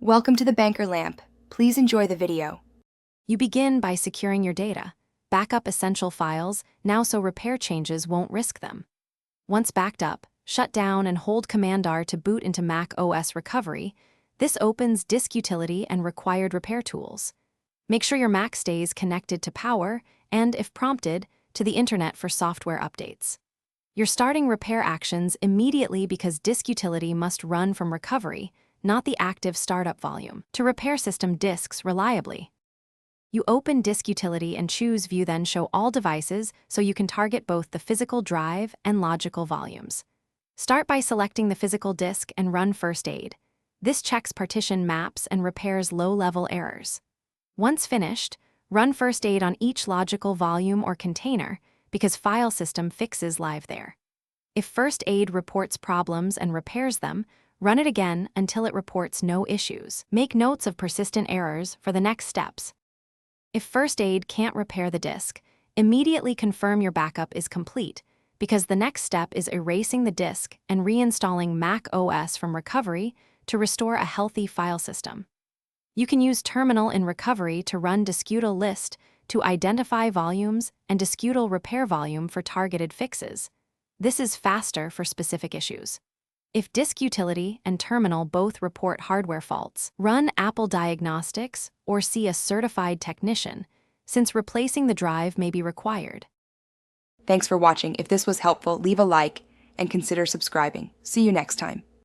Welcome to the Banker Lamp. Please enjoy the video. You begin by securing your data. Back up essential files now so repair changes won't risk them. Once backed up, shut down and hold Command-R to boot into Mac OS Recovery. This opens disk utility and required repair tools. Make sure your Mac stays connected to power and, if prompted, to the internet for software updates. You're starting repair actions immediately because disk utility must run from recovery, not the active startup volume, to repair system disks reliably. You open disk utility and choose View, then Show All Devices so you can target both the physical drive and logical volumes. Start by selecting the physical disk and run First Aid. This checks partition maps and repairs low-level errors. Once finished, run First Aid on each logical volume or container because file system fixes live there. If First Aid reports problems and repairs them, run it again until it reports no issues. Make notes of persistent errors for the next steps. If First Aid can't repair the disk, immediately confirm your backup is complete, because the next step is erasing the disk and reinstalling Mac OS from recovery to restore a healthy file system. You can use Terminal in Recovery to run Diskutal List to identify volumes and Diskutal Repair Volume for targeted fixes. This is faster for specific issues. If Disk Utility and Terminal both report hardware faults, run Apple Diagnostics or see a certified technician, since replacing the drive may be required. Thanks for watching. If this was helpful, leave a like and consider subscribing. See you next time.